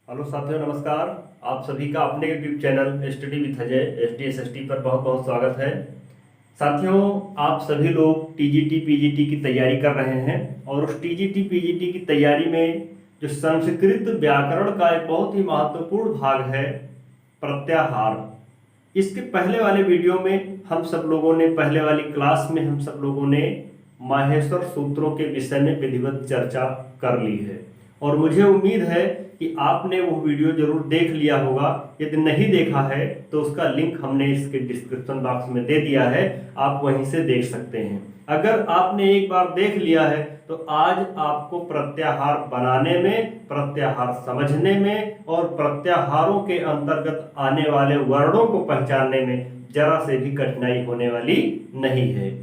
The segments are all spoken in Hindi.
हेलो साथियों, नमस्कार। आप सभी का अपने YouTube channel study with Ajay SDSST पर बहुत बहुत स्वागत है। साथियों, आप सभी लोग TGT PGT की तैयारी कर रहे हैं और उस TGT PGT की तैयारी में जो संस्कृत व्याकरण का एक बहुत ही महत्वपूर्ण भाग है प्रत्याहार, इसके पहले वाले वीडियो में हम सब लोगों ने, पहले वाली क्लास में हम सब लोगों ने माहेश्वर सूत्रों के विषय में विधिवत चर्चा कर ली है और मुझे उम्मीद है कि आपने वो वीडियो जरूर देख लिया होगा। यदि नहीं देखा है तो उसका लिंक हमने इसके डिस्क्रिप्शन बॉक्स में दे दिया है, आप वहीं से देख सकते हैं। अगर आपने एक बार देख लिया है तो आज आपको प्रत्याहार बनाने में, प्रत्याहार समझने में और प्रत्याहारों के अंतर्गत आने वाले वर्णों को पहचानने में जरा से भी कठिनाई होने वाली नहीं है।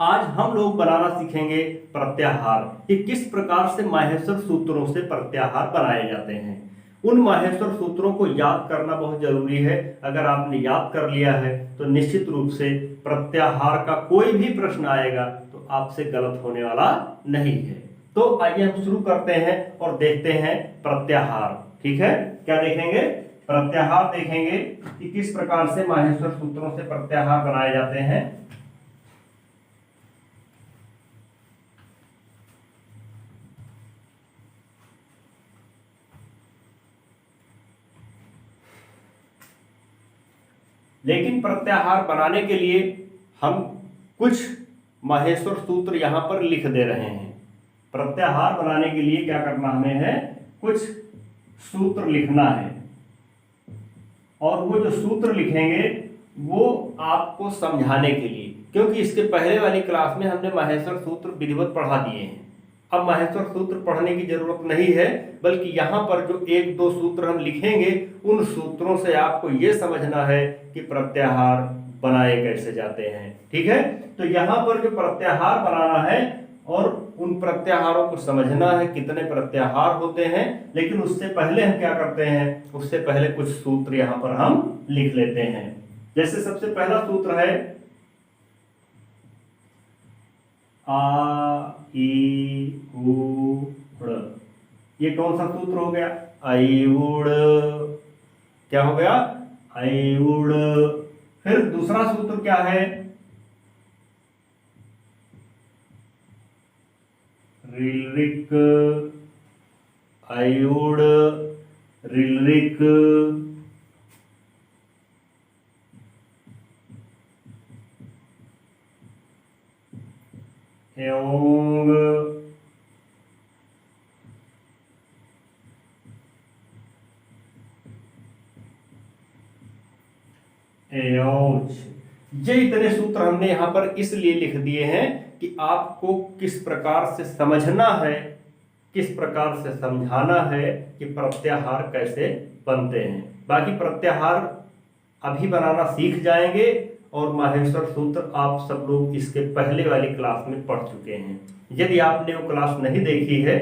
आज हम लोग बनाना सीखेंगे प्रत्याहार कि किस प्रकार से माहेश्वर सूत्रों से प्रत्याहार बनाए जाते हैं। उन माहेश्वर सूत्रों को याद करना बहुत जरूरी है। अगर आपने याद कर लिया है तो निश्चित रूप से प्रत्याहार का कोई भी प्रश्न आएगा तो आपसे गलत होने वाला नहीं है। तो आइए हम शुरू करते हैं और देखते हैं प्रत्याहार। ठीक है, क्या देखेंगे? प्रत्याहार देखेंगे कि किस प्रकार से माहेश्वर सूत्रों से प्रत्याहार बनाए जाते हैं। लेकिन प्रत्याहार बनाने के लिए हम कुछ माहेश्वर सूत्र यहां पर लिख दे रहे हैं। प्रत्याहार बनाने के लिए क्या करना हमें है? कुछ सूत्र लिखना है और वो जो सूत्र लिखेंगे वो आपको समझाने के लिए, क्योंकि इसके पहले वाली क्लास में हमने माहेश्वर सूत्र विधिवत पढ़ा दिए हैं। अब माहेश्वर सूत्र पढ़ने की जरूरत नहीं है, बल्कि यहाँ पर जो एक दो सूत्र हम लिखेंगे उन सूत्रों से आपको ये समझना है कि प्रत्याहार बनाए कैसे जाते हैं। ठीक है, तो यहाँ पर जो प्रत्याहार बनाना है और उन प्रत्याहारों को समझना है, कितने प्रत्याहार होते हैं। लेकिन उससे पहले हम क्या करते हैं? उससे पहले कुछ सूत्र यहाँ पर हम लिख लेते हैं। जैसे सबसे पहला सूत्र है आ ई उ ड़। ये कौन सा सूत्र हो गया? आई उड़। क्या हो गया? आई उड़। फिर दूसरा सूत्र क्या है? रिलरिक। आई उड़ रिलरिक। एओंग। एओच। ये इतने सूत्र हमने यहां पर इसलिए लिख दिए हैं कि आपको किस प्रकार से समझना है, किस प्रकार से समझाना है कि प्रत्याहार कैसे बनते हैं। बाकी प्रत्याहार अभी बनाना सीख जाएंगे और माहेश्वर सूत्र आप सब लोग इसके पहले वाली क्लास में पढ़ चुके हैं। यदि आपने वो क्लास नहीं देखी है,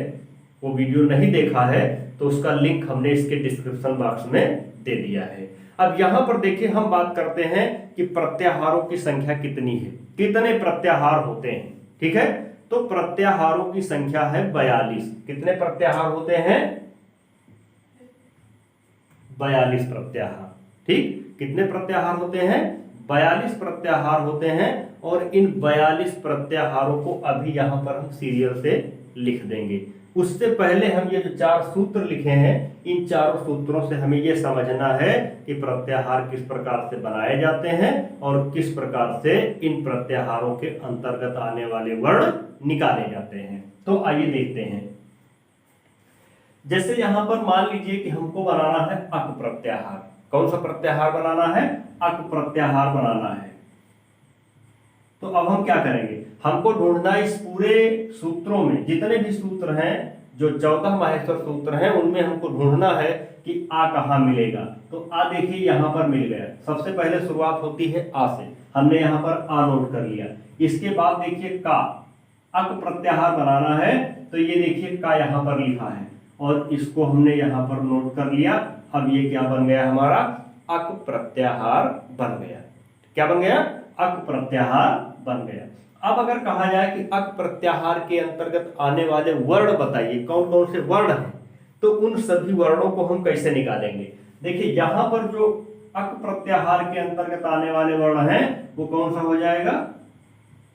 वो वीडियो नहीं देखा है, तो उसका लिंक हमने इसके डिस्क्रिप्शन बॉक्स में दे दिया है। अब यहां पर देखिए, हम बात करते हैं कि प्रत्याहारों की संख्या कितनी है, कितने प्रत्याहार होते हैं। ठीक है, तो प्रत्याहारों की संख्या है 42। कितने प्रत्याहार होते हैं? 42 प्रत्याहार। ठीक, कितने प्रत्याहार होते हैं? 42 प्रत्याहार होते हैं। और इन 42 प्रत्याहारों को अभी यहां पर हम सीरियल से लिख देंगे। उससे पहले हम ये जो चार सूत्र लिखे हैं, इन चारों सूत्रों से हमें ये समझना है कि प्रत्याहार किस प्रकार से बनाए जाते हैं और किस प्रकार से इन प्रत्याहारों के अंतर्गत आने वाले वर्ण निकाले जाते हैं। तो आइए देखते हैं। जैसे यहां पर मान लीजिए कि हमको बनाना है अक प्रत्याहार। कौन सा प्रत्याहार बनाना है? अक प्रत्याहार बनाना है। तो अब हम क्या करेंगे? हमको ढूंढना इस पूरे सूत्रों में, जितने भी सूत्र हैं, जो 14 माहेश्वर सूत्र हैं, उनमें हमको ढूंढना है कि आ कहां मिलेगा। तो आ देखिए यहां पर मिल गया। सबसे पहले शुरुआत होती है आ से। हमने यहां पर आ नोट कर लिया। इसके बाद देखिए का। अक प्रत्याहार बनाना है तो ये देखिए का यहां पर लिखा है और इसको हमने यहां पर नोट कर लिया। अब ये क्या बन गया हमारा? अक प्रत्याहार बन गया। क्या बन गया? अक प्रत्याहार बन गया। अब अगर कहा जाए कि अक प्रत्याहार के अंतर्गत आने वाले वर्ण बताइए, कौन कौन से वर्ण हैं, तो उन सभी वर्णों को हम कैसे निकालेंगे। देखिए यहां पर जो अक प्रत्याहार के अंतर्गत आने वाले वर्ण हैं वो कौन सा हो जाएगा,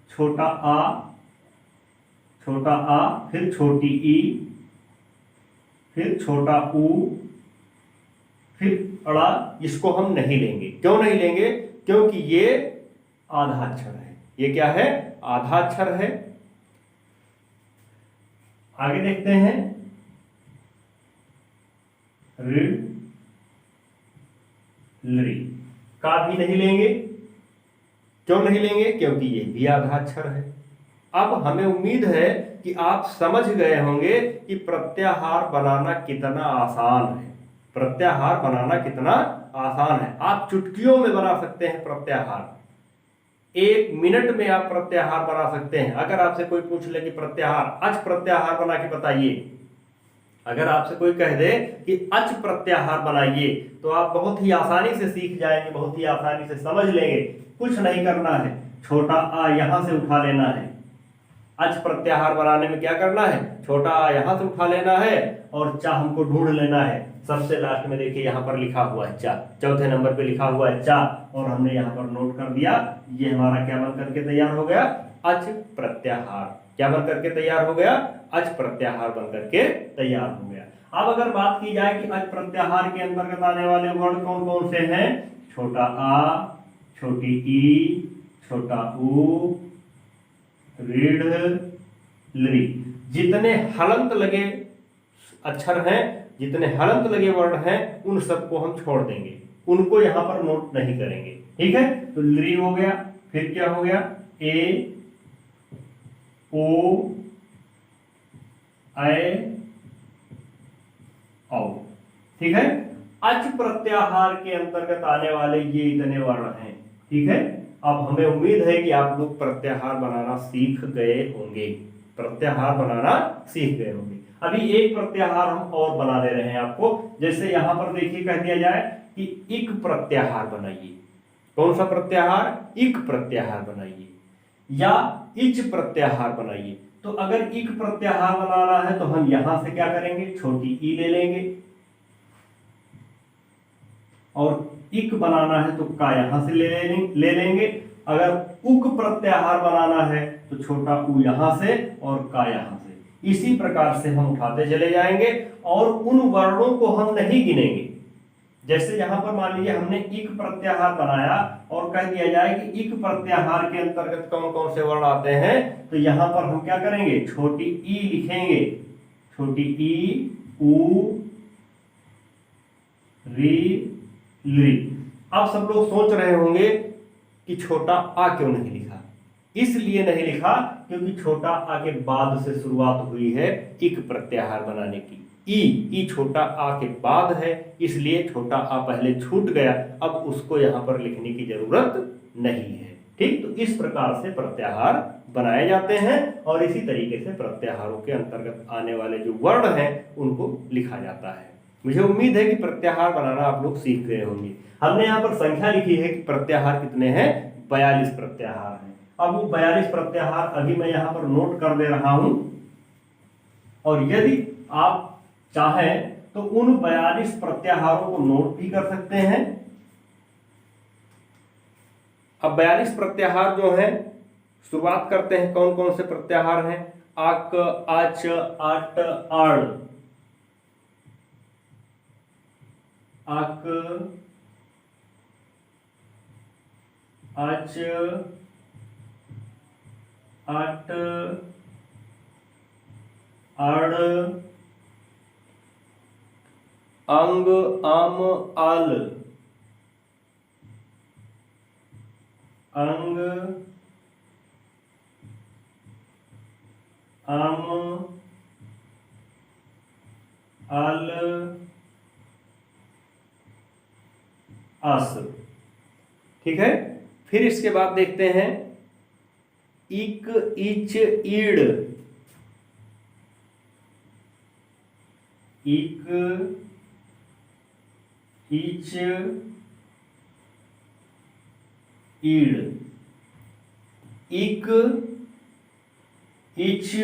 छोटा आ, फिर छोटी ई, फिर छोटा ऊ, फिर अड़ा। इसको हम नहीं लेंगे। क्यों नहीं लेंगे, क्योंकि ये आधा अक्षर है। ये क्या है, आधा अक्षर है। आगे देखते हैं, ऋ लृ का भी नहीं लेंगे। क्यों नहीं लेंगे, क्योंकि ये भी आधा अक्षर है। अब हमें उम्मीद है कि आप समझ गए होंगे कि प्रत्याहार बनाना कितना आसान है। प्रत्याहार बनाना कितना आसान है। आप चुटकियों में बना सकते हैं प्रत्याहार। 1 मिनट में आप प्रत्याहार बना सकते हैं। अगर आपसे कोई पूछ ले कि प्रत्याहार, अच प्रत्याहार बना के बताइए, अगर आपसे कोई कह दे कि अच प्रत्याहार बनाइए, तो आप बहुत ही आसानी से सीख जाएंगे, बहुत ही आसानी से समझ लेंगे। कुछ नहीं करना है, छोटा आ यहां से उठा लेना है। अच प्रत्याहार बनाने में क्या करना है, छोटा आ यहां से उठा लेना है और चा हमको ढूंढ लेना है। सबसे लास्ट में देखिए यहां पर लिखा हुआ है चा, चौथे नंबर पे लिखा हुआ है चा, और हमने यहां पर नोट कर दिया। ये हमारा क्या बन करके तैयार हो गया, अच प्रत्याहार। क्या बन करके तैयार हो गया, अच प्रत्याहार बन करके तैयार हो गया। अब अगर बात की जाए कि अच प्रत्याहार के अंतर्गत आने वाले वर्ण कौन कौन से हैं, छोटा आ, छोटी ई, छोटा ऊ, ऋढ़ लृ। जितने हलंत लगे अक्षर हैं, जितने हलंत लगे वर्ण हैं, उन सबको हम छोड़ देंगे, उनको यहां पर नोट नहीं करेंगे। ठीक है, तो लृ हो गया, फिर क्या हो गया, ए, ओ, ऐ, औ। ठीक है, अच प्रत्याहार के अंतर्गत आने वाले ये इतने वर्ण हैं। ठीक है, अब हमें उम्मीद है कि आप लोग प्रत्याहार बनाना सीख गए होंगे। प्रत्याहार बनाना सीख गए होंगे। अभी एक प्रत्याहार हम और बना दे रहे हैं आपको। जैसे यहां पर देखिए कह दिया जाए कि इक प्रत्याहार बनाइए। कौन सा प्रत्याहार, इक प्रत्याहार बनाइए, या इच प्रत्याहार बनाइए। तो अगर इक प्रत्याहार बनाना है तो हम यहां से क्या करेंगे, छोटी ई ले लेंगे, और इक बनाना है तो का यहां से ले लेंगे। अगर उक प्रत्याहार बनाना है तो छोटा ऊ यहां से और का यहां से। इसी प्रकार से हम उठाते चले जाएंगे और उन वर्णों को हम नहीं गिनेंगे। जैसे यहां पर मान लीजिए हमने इक प्रत्याहार बनाया और कह दिया जाए कि इक प्रत्याहार के अंतर्गत कौन कौन से वर्ण आते हैं, तो यहां पर हम क्या करेंगे, छोटी ई लिखेंगे, छोटी ई, ऊ, ऋ लृ। अब सब लोग सोच रहे होंगे कि छोटा आ क्यों नहीं लिखा। इसलिए नहीं लिखा क्योंकि छोटा आ के बाद से शुरुआत हुई है इक प्रत्याहार बनाने की। ई छोटा आ के बाद है, इसलिए छोटा आ पहले छूट गया, अब उसको यहां पर लिखने की जरूरत नहीं है। ठीक, तो इस प्रकार से प्रत्याहार बनाए जाते हैं और इसी तरीके से प्रत्याहारों के अंतर्गत आने वाले जो वर्ण हैं उनको लिखा जाता है। मुझे उम्मीद है कि प्रत्याहार बनाना आप लोग सीख गए होंगे। हमने यहाँ पर संख्या लिखी है कि प्रत्याहार कितने हैं, 42 प्रत्याहार हैं। अब वो 42 प्रत्याहार अभी मैं यहाँ पर नोट कर दे रहा हूं, और यदि आप चाहें तो उन 42 प्रत्याहारों को नोट भी कर सकते हैं। अब 42 प्रत्याहार जो हैं, शुरुआत करते हैं। कौन कौन से प्रत्याहार हैं, आक, आच, आट, आड़, आक, आच, आट, आड़, अंग, आम, आल, अंग, आम, आल, आस। ठीक है, फिर इसके बाद देखते हैं इक, इच, ईड़, इक, इच, ईड़, इक, इच,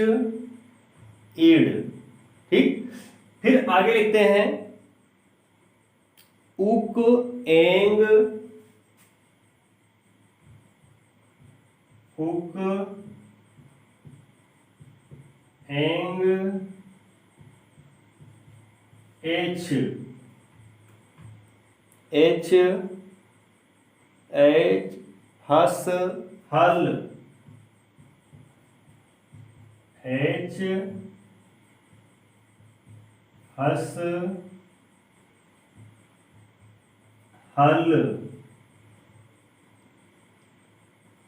ईड़। ठीक, फिर आगे लिखते हैं उक एंग उक एंग एच एच एच हस हल एच हस हल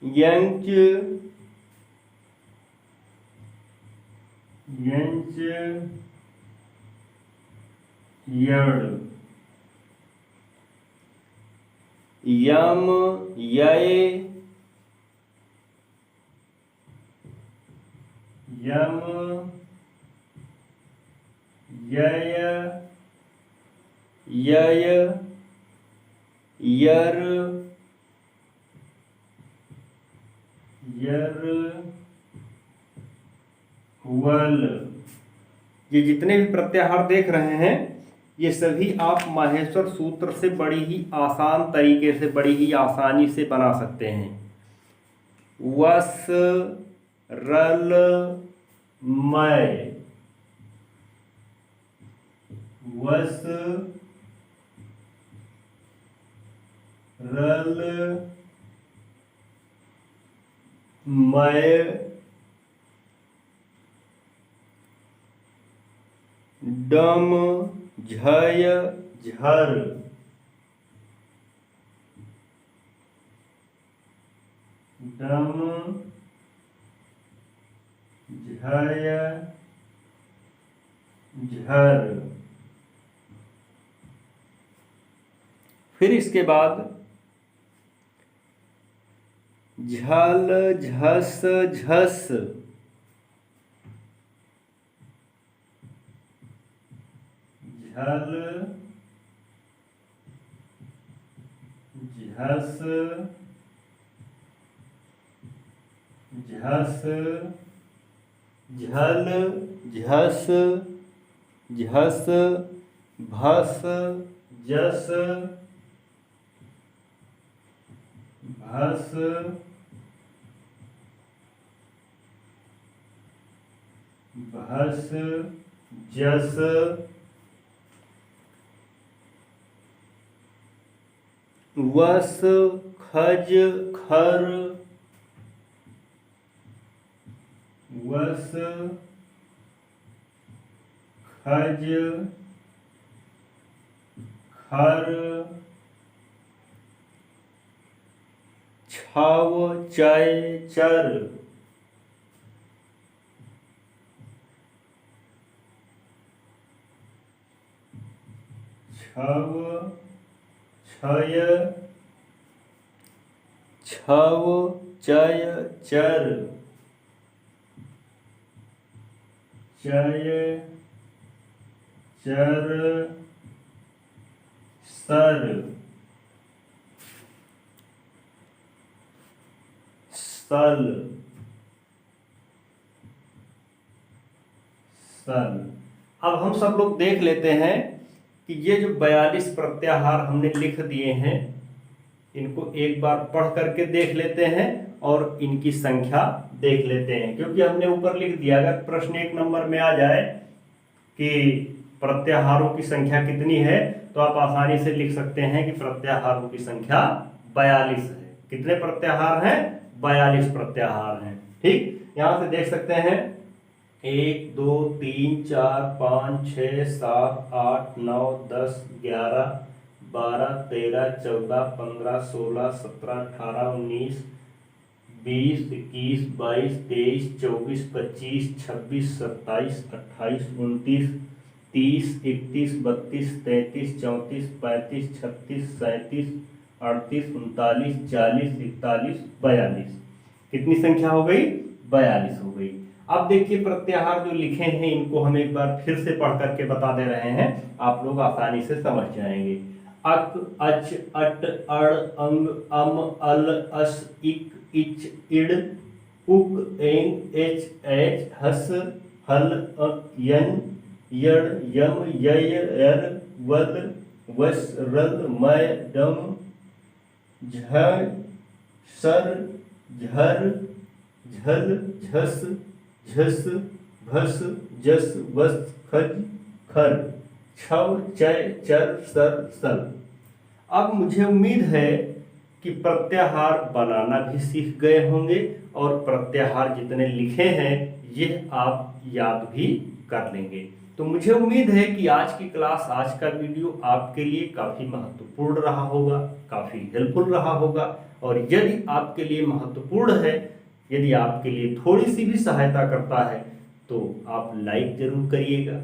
यंच यंच यड़ यम यय यम यय यय यर यर वल। ये जितने भी प्रत्याहार देख रहे हैं ये सभी आप माहेश्वर सूत्र से बड़ी ही आसान तरीके से, बड़ी ही आसानी से बना सकते हैं। वस रल मय वस रल मय डम झय झर डम झय झर। फिर इसके बाद झल झस झस झल झस झस झल झस झस भस जस भस भस जस वस खज खर वस खज खर छाव चय चर छव छय छव चय चर चय चर सर सल सल। अब हम सब लोग देख लेते हैं कि ये जो 42 प्रत्याहार हमने लिख दिए हैं इनको एक बार पढ़ करके देख लेते हैं और इनकी संख्या देख लेते हैं, क्योंकि हमने ऊपर लिख दिया अगर प्रश्न 1 नंबर में आ जाए कि प्रत्याहारों की संख्या कितनी है तो आप आसानी से लिख सकते हैं कि प्रत्याहारों की संख्या 42 है। कितने प्रत्याहार हैं? 42 प्रत्याहार हैं। ठीक, यहां से देख सकते हैं 1 2 3 4 5 6 7 8 9 10 11 12 13 14 15 16 17 18 19 20 21 22 23 24 25 26 27 28 29 30 31 32 33 34 35 36 37 38 39 40 41 42। कितनी संख्या हो गई? 42 हो गई। अब देखिए प्रत्याहार जो लिखे हैं इनको हम एक बार फिर से पढ़ करके बता दे रहे हैं, आप लोग आसानी से समझ जाएंगे। अक अच अट अड़ अंग अम अल अस इक इच इड उक एंग एच एच हस हल यन यण यम यय यर वल वस रल मय डम झ सर झर झल झस झस भस जस वस खज खर छव चय चर सर सल। अब मुझे उम्मीद है कि प्रत्याहार बनाना भी सीख गए होंगे और प्रत्याहार जितने लिखे हैं ये आप याद भी कर लेंगे। तो मुझे उम्मीद है कि आज की क्लास, आज का वीडियो आपके लिए काफ़ी महत्वपूर्ण रहा होगा, काफ़ी हेल्पफुल रहा होगा। और यदि आपके लिए महत्वपूर्ण है, यदि आपके लिए थोड़ी सी भी सहायता करता है तो आप लाइक जरूर करिएगा,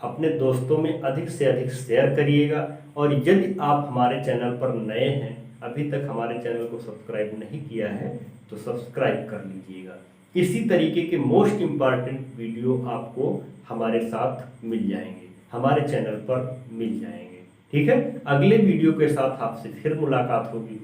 अपने दोस्तों में अधिक से अधिक शेयर करिएगा। और यदि आप हमारे चैनल पर नए हैं, अभी तक हमारे चैनल को सब्सक्राइब नहीं किया है तो सब्सक्राइब कर लीजिएगा। इसी तरीके के मोस्ट इम्पॉर्टेंट वीडियो आपको हमारे साथ मिल जाएंगे, हमारे चैनल पर मिल जाएंगे। ठीक है, अगले वीडियो के साथ आपसे फिर मुलाकात होगी।